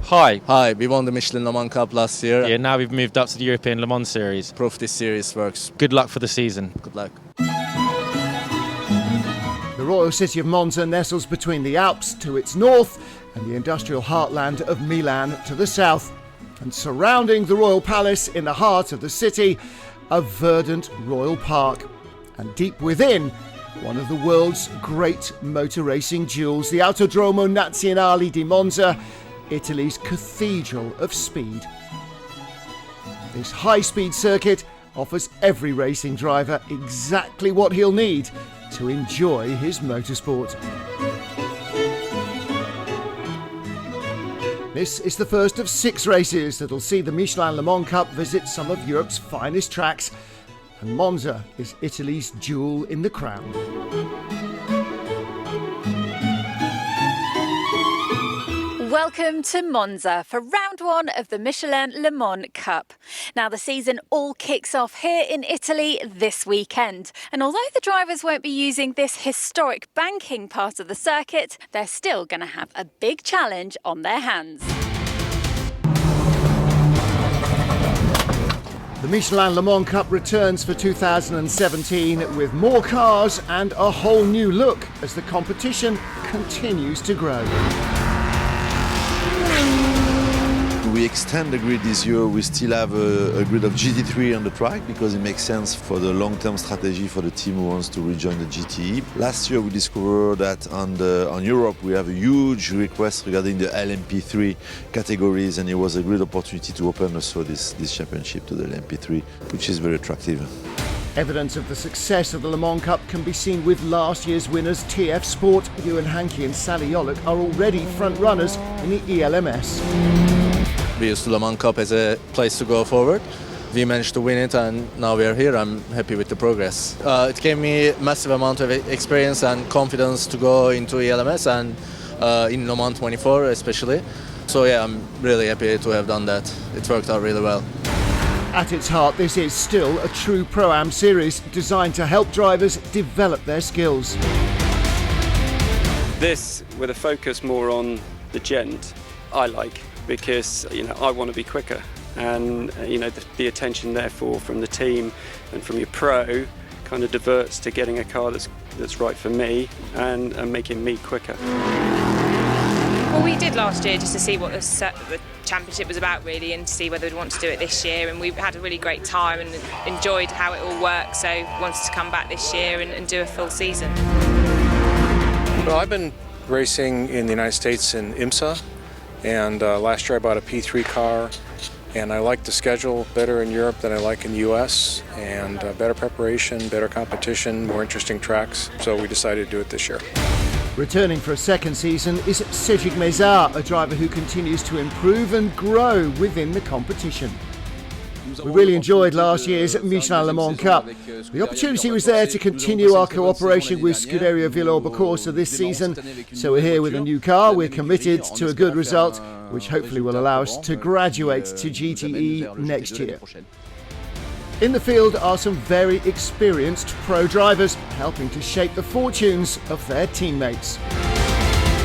Hi. Hi, we won the Michelin Le Mans Cup last year. Yeah, now we've moved up to the European Le Mans Series. Proof this series works. Good luck for the season. Good luck. The royal city of Monza nestles between the Alps to its north and the industrial heartland of Milan to the south. And surrounding the royal palace in the heart of the city, a verdant royal park. And deep within, one of the world's great motor racing jewels, the Autodromo Nazionale di Monza, Italy's cathedral of speed. This high-speed circuit offers every racing driver exactly what he'll need to enjoy his motorsport. This is the first of 6 races that'll see the Michelin Le Mans Cup visit some of Europe's finest tracks, and Monza is Italy's jewel in the crown. Welcome to Monza for round 1 of the Michelin Le Mans Cup. Now the season all kicks off here in Italy this weekend. And although the drivers won't be using this historic banking part of the circuit, they're still going to have a big challenge on their hands. The Michelin Le Mans Cup returns for 2017 with more cars and a whole new look as the competition continues to grow. We extend the grid this year. We still have a grid of GT3 on the track because it makes sense for the long-term strategy for the team who wants to rejoin the GTE. Last year we discovered that on Europe we have a huge request regarding the LMP3 categories, and it was a great opportunity to open also this championship to the LMP3, which is very attractive. Evidence of the success of the Le Mans Cup can be seen with last year's winners TF Sport. Ewan Hankey and Sally Yollick are already front runners in the ELMS. We used the Le Mans Cup as a place to go forward. We managed to win it and now we are here. I'm happy with the progress. It gave me a massive amount of experience and confidence to go into ELMS and in Le Mans 24 especially. So yeah, I'm really happy to have done that. It worked out really well. At its heart, this is still a true Pro-Am series designed to help drivers develop their skills. This, with a focus more on the gent, I like, because I want to be quicker, and the attention therefore from the team and from your pro kind of diverts to getting a car that's right for me and making me quicker. Well, we did last year just to see what the championship was about really, and to see whether we'd want to do it this year, and we had a really great time and enjoyed how it all worked, so wanted to come back this year and do a full season. Well, I've been racing in the United States in IMSA, and last year I bought a P3 car, and I like the schedule better in Europe than I like in the US, and better preparation, better competition, more interesting tracks, so we decided to do it this year. Returning for a second season is Cedric Mézard, a driver who continues to improve and grow within the competition. We really enjoyed last year's Michelin Le Mans Cup. The opportunity was there to continue our cooperation with Scuderia Villorba this season, so we're here with a new car. We're committed to a good result, which hopefully will allow us to graduate to GTE next year. In the field are some very experienced pro drivers, helping to shape the fortunes of their teammates.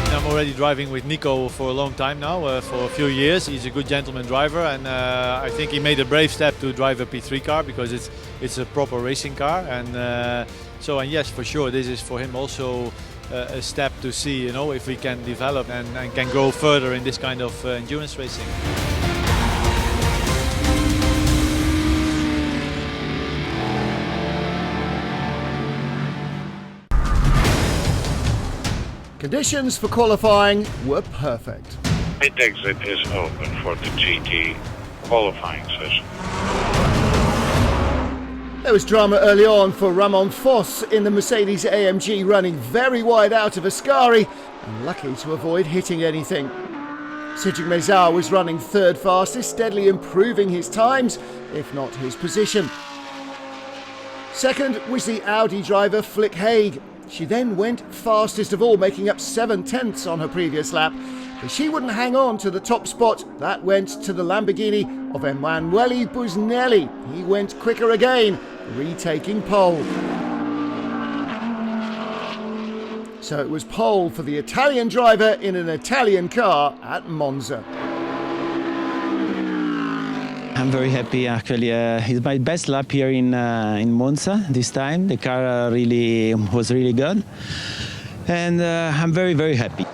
I'm already driving with Nico for a long time now, for a few years. He's a good gentleman driver, and I think he made a brave step to drive a P3 car because it's a proper racing car. And yes, for sure, this is for him also a step to see, if we can develop and can grow further in this kind of endurance racing. Conditions for qualifying were perfect. Pit exit is open for the GT qualifying session. There was drama early on for Ramon Foss in the Mercedes AMG, running very wide out of Ascari and lucky to avoid hitting anything. Cedric Mézard was running third fastest, steadily improving his times, if not his position. Second was the Audi driver Flick Haig. She then went fastest of all, making up 7/10 on her previous lap. But she wouldn't hang on to the top spot. That went to the Lamborghini of Emanuele Busnelli. He went quicker again, retaking pole. So it was pole for the Italian driver in an Italian car at Monza. I'm very happy actually. It's my best lap here in Monza this time. The car was really good, and I'm very, very happy.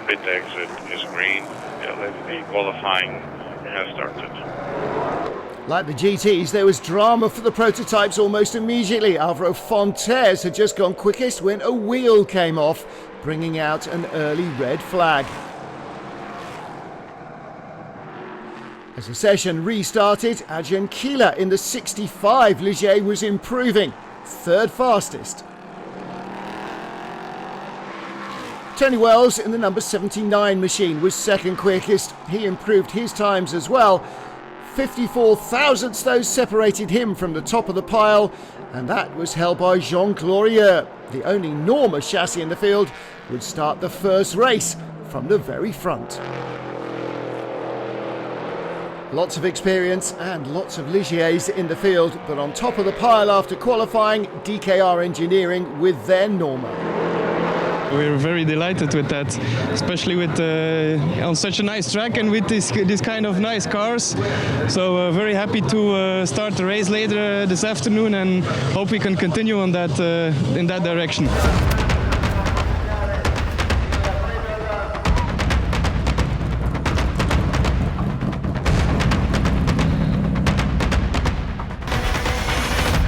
Pit exit is green. The qualifying has started. Like the GTs, there was drama for the prototypes almost immediately. Alvaro Fontes had just gone quickest when a wheel came off, bringing out an early red flag. As the session restarted, Adrian Keeler in the 65 Ligier was improving, third fastest. Tony Wells in the number 79 machine was second quickest. He improved his times as well. 54 thousandths those separated him from the top of the pile, and that was held by Jean Glorieux. The only Norma chassis in the field would start the first race from the very front. Lots of experience and lots of Ligiers in the field, but on top of the pile after qualifying, DKR Engineering with their Norma. We're very delighted with that, especially with on such a nice track and with this kind of nice cars. So very happy to start the race later this afternoon, and hope we can continue on that in that direction.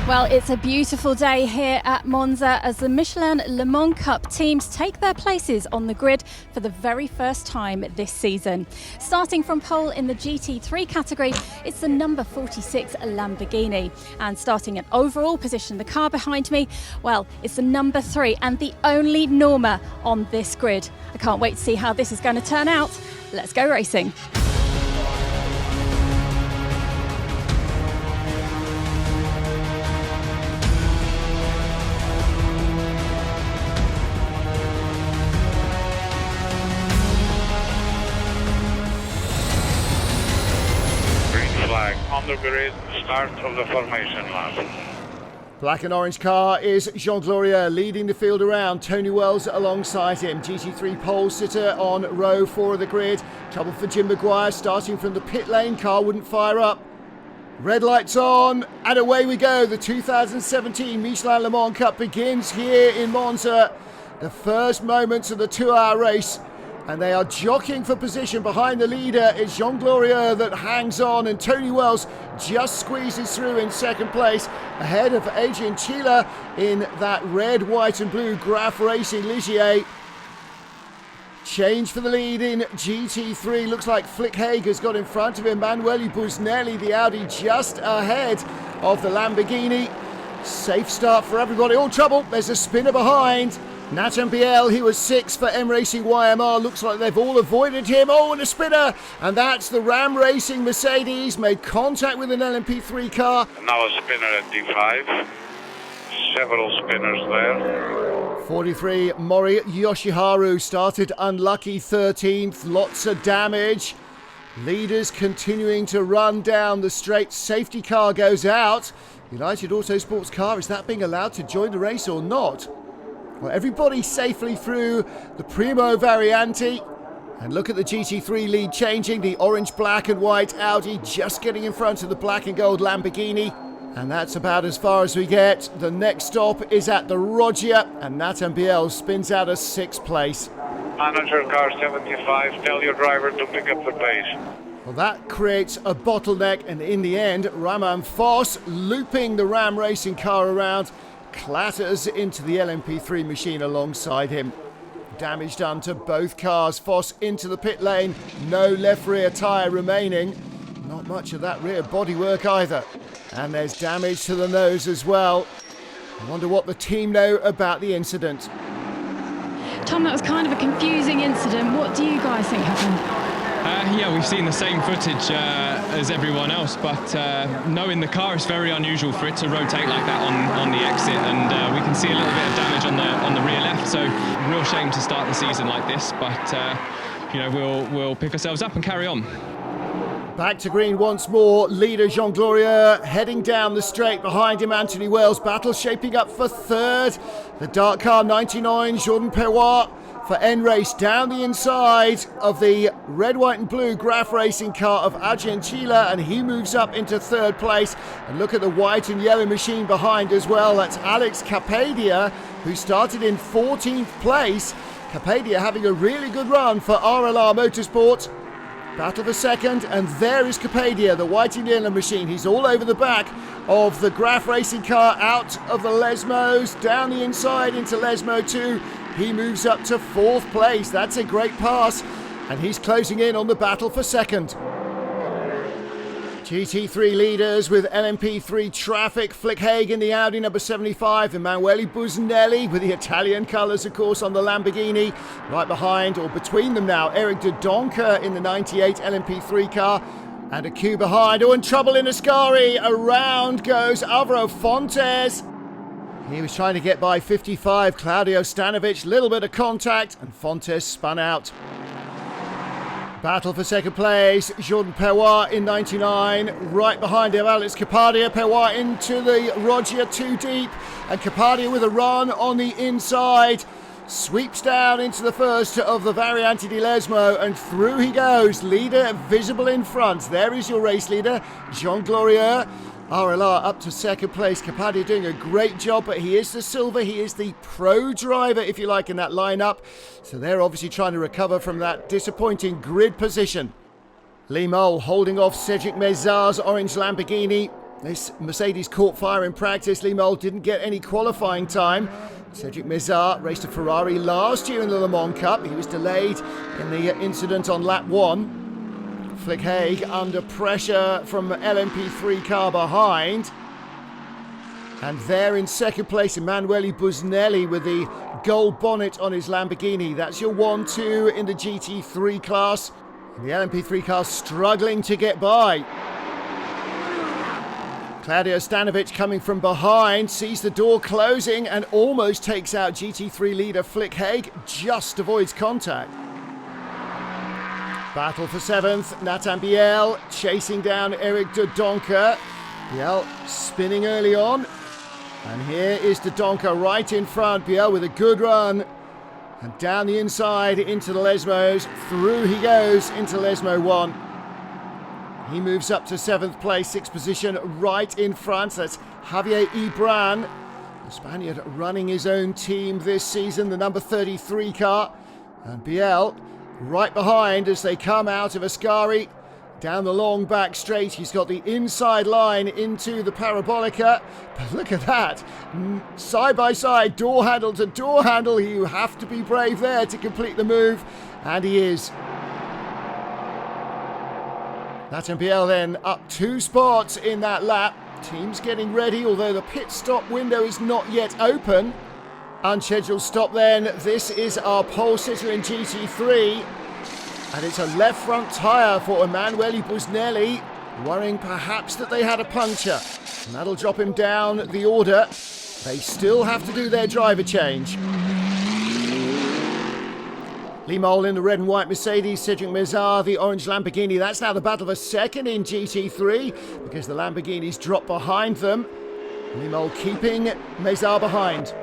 Well, it's a beautiful day here at Monza as the Michelin Le Mans Cup teams take their places on the grid for the very first time this season. Starting from pole in the GT3 category, it's the number 46 Lamborghini. And starting in overall position, the car behind me, well, it's the number 3 and the only Norma on this grid. I can't wait to see how this is going to turn out. Let's go racing. Flag on the grid, start of the formation lap. Black and orange car is Jean Glorieux leading the field around. Tony Wells alongside him. GT3 pole sitter on row 4 of the grid. Trouble for Jim Maguire starting from the pit lane. Car wouldn't fire up. Red lights on and away we go. The 2017 Michelin Le Mans Cup begins here in Monza. The first moments of the 2-hour race. And they are jockeying for position. Behind the leader is Jean Glorieux that hangs on, and Tony Wells just squeezes through in second place ahead of Adrian Keeler in that red, white and blue Graf Racing Ligier. Change for the lead in GT3. Looks like Flick Hager's got in front of him. Manuele Busnelli, the Audi, just ahead of the Lamborghini. Safe start for everybody. All trouble. There's a spinner behind. Nathan Biel, he was 6th for M Racing YMR. Looks like they've all avoided him. Oh, and a spinner. And that's the Ram Racing Mercedes. Made contact with an LMP3 car. Now a spinner at D5. Several spinners there. 43, Mori Yoshiharu started unlucky 13th. Lots of damage. Leaders continuing to run down the straight. Safety car goes out. United Autosports car, is that being allowed to join the race or not? Well, everybody safely through the Primo Variante. And look at the GT3 lead changing. The orange, black and white Audi just getting in front of the black and gold Lamborghini. And that's about as far as we get. The next stop is at the Roggia, and Nathan Biel spins out a 6th place. Manager car 75, tell your driver to pick up the pace. Well, that creates a bottleneck, and in the end, Romain Foss, looping the Ram Racing car around, clatters into the LMP3 machine alongside him. Damage done to both cars. Foss into the pit lane. No left rear tyre remaining. Not much of that rear bodywork either. And there's damage to the nose as well. I wonder what the team know about the incident. Tom, that was kind of a confusing incident. What do you guys think happened? Yeah, we've seen the same footage as everyone else, but knowing the car, it's very unusual for it to rotate like that on the exit, and we can see a little bit of damage on the rear left. So, real shame to start the season like this, but you know, we'll pick ourselves up and carry on. Back to green once more. Leader Jean Glorieux heading down the straight. Behind him, Anthony Wells. Battle shaping up for third. The dark car 99, Jordan Perrois. for N-Race down the inside of the red, white and blue Graf Racing car of Argentila, and he moves up into third place. And look at the white and yellow machine behind as well. That's Alex Capadia, who started in 14th place. Capadia having a really good run for RLR Motorsport. Battle for second, and there is Capadia, the white and yellow machine. He's all over the back of the Graf Racing car, out of the Lesmos, down the inside into Lesmo 2. He moves up to 4th place. That's a great pass, and he's closing in on the battle for second. GT3 leaders with LMP3 traffic. Flick Haig in the Audi number 75. Emanuele Busnelli with the Italian colours, of course, on the Lamborghini. Right behind, or between them now, Eric de Donker in the 98 LMP3 car. And a queue behind. Oh, and trouble in Ascari. Around goes Alvaro Fontes. He was trying to get by 55. Claudio Stanovic, little bit of contact, and Fontes spun out. Battle for second place, Jordan Perrois in 99. Right behind him, Alex Capadia. Perrois into the Roger too deep. And Capadia with a run on the inside. Sweeps down into the first of the Variante di Lesmo, and through he goes. Leader visible in front. There is your race leader, Jean Glorieux. RLR up to second place. Capadia doing a great job, but he is the silver. He is the pro driver, if you like, in that lineup. So they're obviously trying to recover from that disappointing grid position. Lee Mole holding off Cedric Mezar's orange Lamborghini. This Mercedes caught fire in practice. Lee Mole didn't get any qualifying time. Cedric Mezar raced a Ferrari last year in the Le Mans Cup. He was delayed in the incident on lap 1. Flick Haig under pressure from LMP3 car behind. And there in second place, Emanuele Busnelli with the gold bonnet on his Lamborghini. That's your 1-2 in the GT3 class. And the LMP3 car struggling to get by. Claudio Stanovic coming from behind, sees the door closing and almost takes out GT3 leader Flick Haig, just avoids contact. Battle for 7th, Nathan Biel chasing down Eric de Donker. Biel spinning early on. And here is de Donker right in front. Biel with a good run. And down the inside into the Lesmos. Through he goes into Lesmo 1. He moves up to 7th place, 6th position right in front. That's Javier Ibran, the Spaniard running his own team this season, the number 33 car. And Biel right behind as they come out of Ascari. Down the long back straight, he's got the inside line into the Parabolica. But look at that, side by side, door handle to door handle. You have to be brave there to complete the move, and he is. Nathan Biel then up 2 spots in that lap. Team's getting ready, although the pit stop window is not yet open. Unscheduled stop then. This is our pole sitter in GT3. And it's a left front tyre for Emanuele Busnelli, worrying perhaps that they had a puncture. And that'll drop him down the order. They still have to do their driver change. Lee Mole in the red and white Mercedes, Cedric Mezar, the orange Lamborghini. That's now the battle for second in GT3 because the Lamborghinis drop behind them. Lee Mole keeping Mezar behind.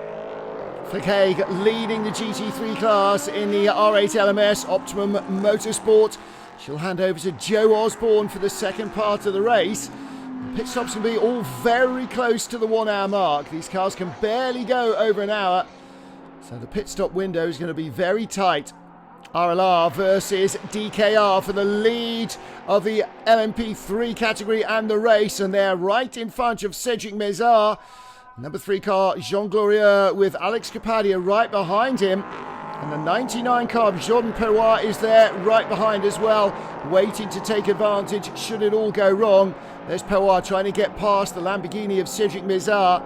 Flick Haig leading the GT3 class in the R8 LMS Optimum Motorsport. She'll hand over to Joe Osborne for the second part of the race. The pit stops can be all very close to the 1 hour mark. These cars can barely go over an hour. So the pit stop window is going to be very tight. RLR versus DKR for the lead of the LMP3 category and the race. And they're right in front of Cedric Mezar. Number 3 car, Jean Glorieux with Alex Capadia right behind him. And the 99 car of Jordan Perrois is there right behind as well, waiting to take advantage should it all go wrong. There's Perrois trying to get past the Lamborghini of Cedric Mezar.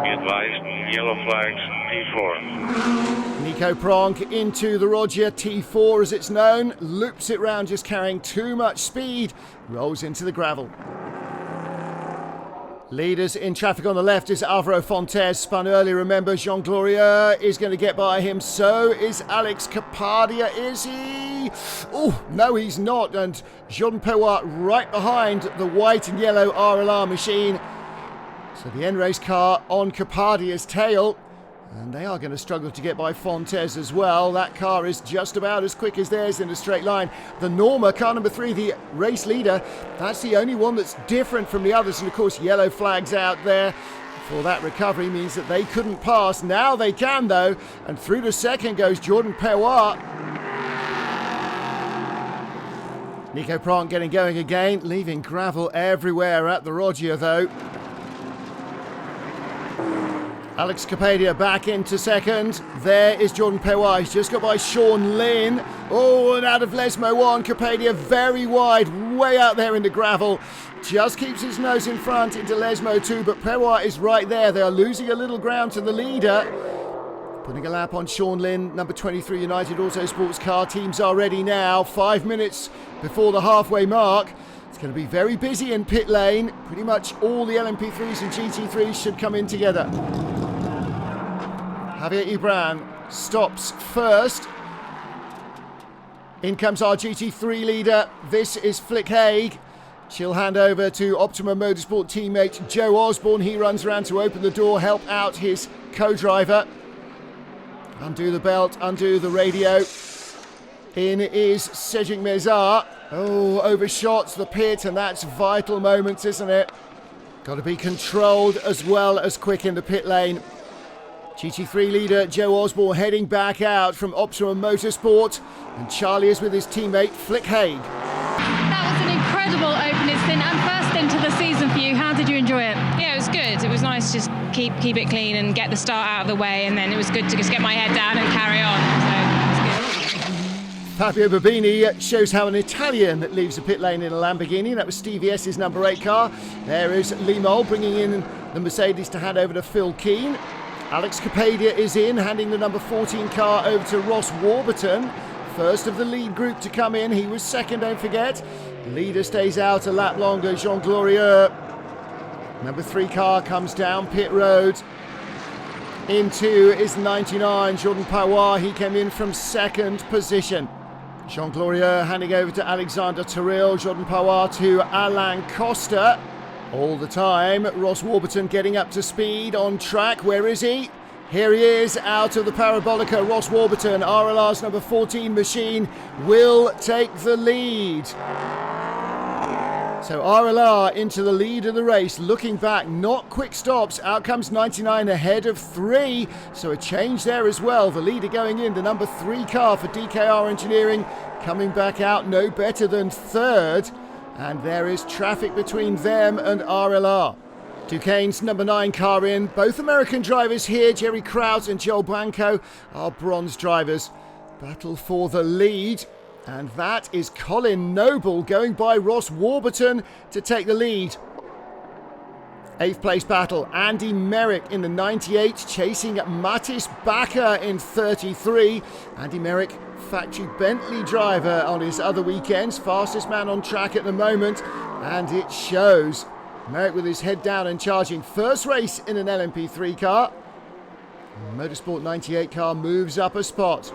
Be advised, yellow flags, T4. Nico Pronk into the Roger T4 as it's known, loops it round just carrying too much speed, rolls into the gravel. Leaders in traffic on the left is Alvaro Fontes, spun early, remember Jean Glorieux is going to get by him, so is Alex Capadia, is he? Oh, no he's not, and Jordan Perrois right behind the white and yellow RLR machine. So the N-Race car on Capadia's tail, And they are going to struggle to get by Fontes as well. That car is just about as quick as theirs in a straight line. The Norma, car number 3, the race leader, that's the only one that's different from the others. And of course, yellow flags out there for that recovery means that they couldn't pass. Now they can though. And through to second goes Jordan Pewat. Nico Prank getting going again, leaving gravel everywhere at the Rogia though. Alex Capadia back into second. There is Jordan Pewat. He's just got by Sean Lynn. Oh, and out of Lesmo 1. Capadia very wide, way out there in the gravel. Just keeps his nose in front into Lesmo 2, but Pewat is right there. They are losing a little ground to the leader. Putting a lap on Sean Lynn, number 23 United Autosports car. Teams are ready now. 5 minutes before the halfway mark. It's going to be very busy in pit lane. Pretty much all the LMP3s and GT3s should come in together. Javier Ibran stops first. In comes our GT3 leader. This is Flick Haig. She'll hand over to Optima Motorsport teammate Joe Osborne. He runs around to open the door, help out his co-driver. Undo the belt, undo the radio. In is Cedric Mezar. Oh, overshot the pit, and that's vital moments, isn't it? Got to be controlled as well as quick in the pit lane. GT3 leader Joe Osborne heading back out from Optima Motorsport, and Charlie is with his teammate Flick Haig. That was an incredible opening stint and first stint of the season for you. How did you enjoy it? Yeah, it was good. It was nice to just keep it clean and get the start out of the way, and then it was good to just get my head down and carry on. So it was good. Fabio Babini shows how an Italian leaves the pit lane in a Lamborghini. That was Stevie S's number 8 car. There is Lee Mole bringing in the Mercedes to hand over to Phil Keane. Alex Capadia is in, handing the number 14 car over to Ross Warburton. First of the lead group to come in. He was second, don't forget. Leader stays out a lap longer, Jean Glorieux. Number 3 car comes down pit road. Into is 99, Jordan Pewat. He came in from second position. Jean Glorieux handing over to Alexander Terrell. Jordan Pewat to Alain Costa. All the time, Ross Warburton getting up to speed on track. Where is he? Here he is, out of the Parabolica. Ross Warburton, RLR's number 14 machine, will take the lead. So RLR into the lead of the race. Looking back, not quick stops. Out comes 99 ahead of 3. So a change there as well. The leader going in, the number 3 car for DKR Engineering, coming back out no better than third. And there is traffic between them and RLR. Duquesne's number 9 car in. Both American drivers here, Jerry Kraut and Joel Blanco, are bronze drivers. Battle for the lead. And that is Colin Noble going by Ross Warburton to take the lead. 8th place battle. Andy Merrick in the 98, chasing Mattis Bakker in 33. Andy Merrick, factory Bentley driver on his other weekends, fastest man on track at the moment, and it shows. Merrick with his head down and charging. First race in an LMP3 car. Motorsport 98 car moves up a spot.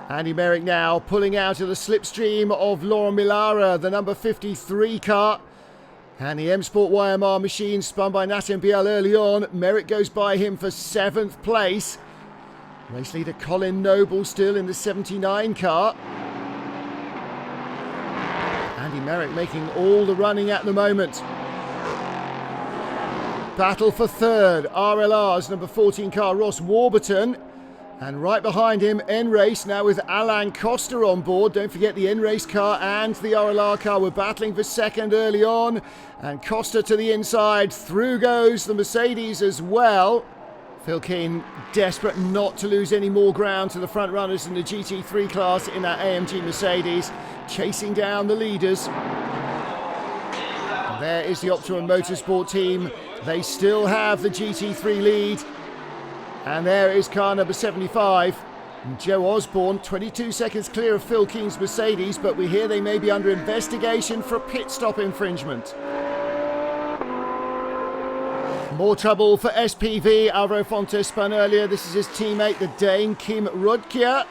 Andy Merrick now pulling out of the slipstream of Laurent Millara, the number 53 car. And the M Sport YMR machine spun by Nathan Biel early on. Merrick goes by him for 7th place. Race leader Colin Noble still in the 79 car. Andy Merrick making all the running at the moment. Battle for third. RLR's number 14 car, Ross Warburton. And right behind him, N-Race now with Alain Costa on board. Don't forget the N-Race car and the RLR car were battling for second early on. And Costa to the inside. Through goes the Mercedes as well. Phil Keane desperate not to lose any more ground to the front runners in the GT3 class in that AMG Mercedes. Chasing down the leaders. And there is the Optima Motorsport team. They still have the GT3 lead. And there is car number 75, Joe Osborne, 22 seconds clear of Phil Keane's Mercedes, but we hear they may be under investigation for a pit stop infringement. More trouble for SPV. Alvaro Fontes spun earlier. This is his teammate, the Dane Kim Rudkia.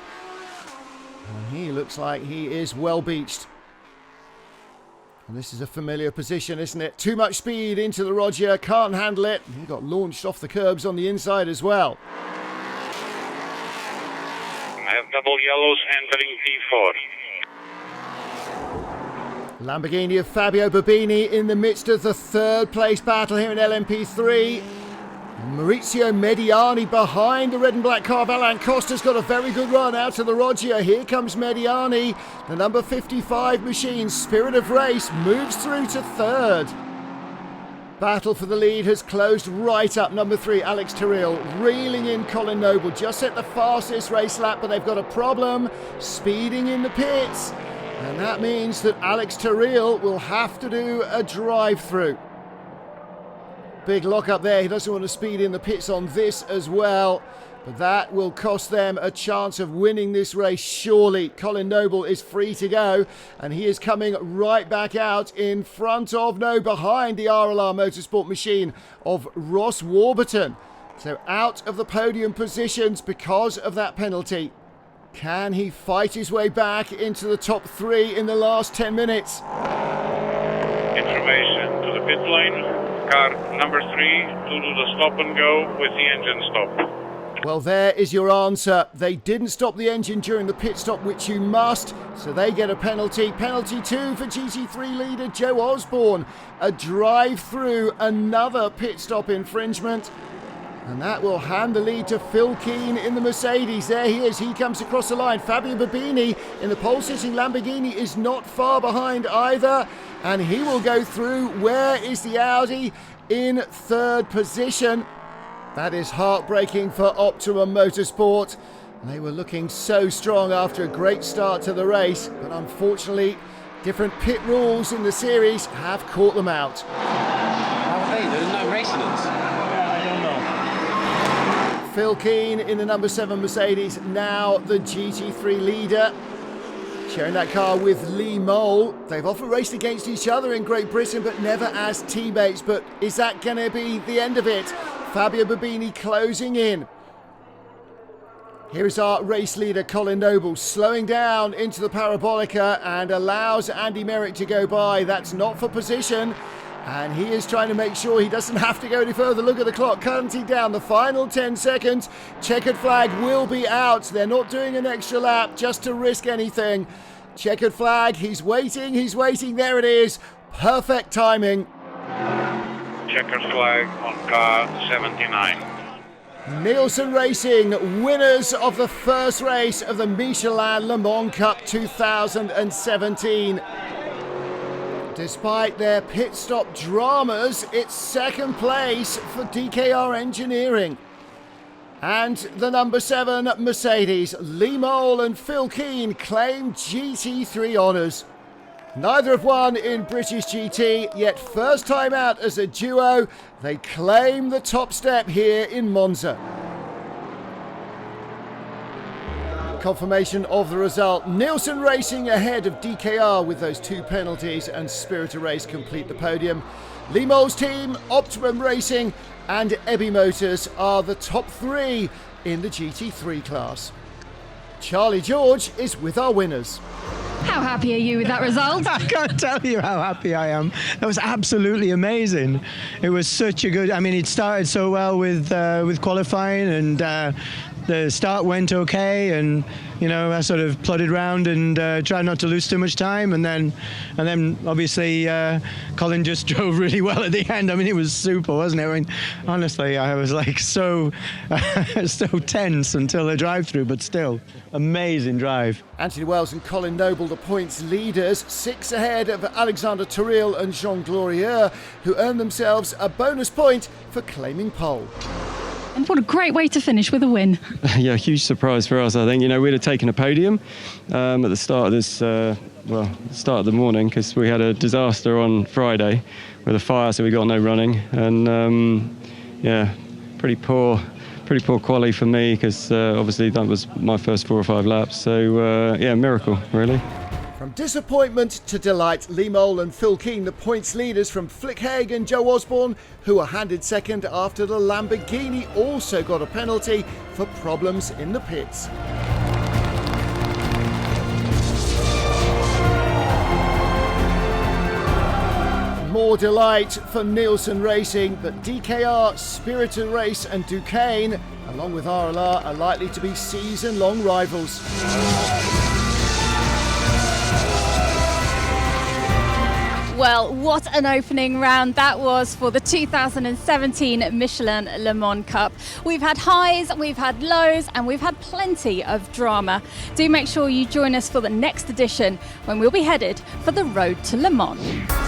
And he looks like he is well beached. And this is a familiar position, isn't it? Too much speed into the Roger, can't handle it. He got launched off the curbs on the inside as well. I have double yellows entering P4. Lamborghini of Fabio Bobini in the midst of the third place battle here in LMP3. Maurizio Mediani behind the red and black car. Alain Costa's got a very good run out of the Roger. Here comes Mediani. The number 55 machine, Spirit of Race, moves through to third. Battle for the lead has closed right up. Number 3, Alex Terrell, reeling in Colin Noble. Just set the fastest race lap, but they've got a problem. Speeding in the pits. And that means that Alex Terrell will have to do a drive-through. Big lock up there. He doesn't want to speed in the pits on this as well. But that will cost them a chance of winning this race, surely. Colin Noble is free to go, and he is coming right back out in front of, no, behind the RLR Motorsport machine of Ross Warburton. So out of the podium positions because of that penalty. Can he fight his way back into the top 3 in the last 10 minutes? Information to the pit lane. Car number 3 to do the stop and go with the engine stop. Well, there is your answer. They didn't stop the engine during the pit stop, which you must, so they get a penalty. Penalty 2 for GT3 leader Joe Osborne. A drive through, another pit stop infringement. And that will hand the lead to Phil Keane in the Mercedes. There he is. He comes across the line. Fabio Bobini in the pole-sitting Lamborghini is not far behind either. And he will go through. Where is the Audi? In third position. That is heartbreaking for Optimum Motorsport. They were looking so strong after a great start to the race. But unfortunately, different pit rules in the series have caught them out. How are they? There's no racing us. I don't know. Phil Keane in the number 7 Mercedes, now the GT3 leader. Sharing that car with Lee Mole. They've often raced against each other in Great Britain, but never as teammates. But is that going to be the end of it? Fabio Bobini closing in. Here is our race leader, Colin Noble, slowing down into the Parabolica and allows Andy Merrick to go by. That's not for position. And he is trying to make sure he doesn't have to go any further. Look at the clock, counting down the final 10 seconds. Checkered flag will be out. They're not doing an extra lap just to risk anything. Checkered flag, he's waiting, there it is. Perfect timing. Checkered flag on car 79. Nielsen Racing, winners of the first race of the Michelin Le Mans Cup 2017. Despite their pit stop dramas, it's second place for DKR Engineering. And the number 7 Mercedes, Lee Mole and Phil Keane claim GT3 honours. Neither have won in British GT, yet first time out as a duo, they claim the top step here in Monza. Confirmation of the result. Nielsen Racing ahead of DKR with those 2 penalties, and Spirit of Race complete the podium. Lee Mole's team, Optimum Racing and Ebby Motors are the top 3 in the GT3 class. Charlie George is with our winners. How happy are you with that result? I can't tell you how happy I am. That was absolutely amazing. It was such a good, it started so well with qualifying, and the start went okay, and I sort of plodded around and tried not to lose too much time, and then obviously Colin just drove really well at the end. It was super, wasn't it? Honestly, I was like so tense until the drive-through, but still, amazing drive. Anthony Wells and Colin Noble, the points leaders, 6 ahead of Alexander Terrell and Jean Glorieux, who earned themselves a bonus point for claiming pole. And what a great way to finish with a win. Yeah, huge surprise for us. I think, we'd have taken a podium at the start of this, start of the morning, because we had a disaster on Friday with a fire, so we got no running. And pretty poor quali for me, because obviously that was my first 4 or 5 laps. So miracle, really. From disappointment to delight, Lee Mole and Phil Keane, the points leaders from Flick Haig and Joe Osborne, who were handed second after the Lamborghini also got a penalty for problems in the pits. more delight for Nielsen Racing, but DKR, Spirited Race and Duquesne, along with RLR, are likely to be season-long rivals. Well, what an opening round that was for the 2017 Michelin Le Mans Cup. We've had highs, we've had lows, and we've had plenty of drama. Do make sure you join us for the next edition when we'll be headed for the road to Le Mans.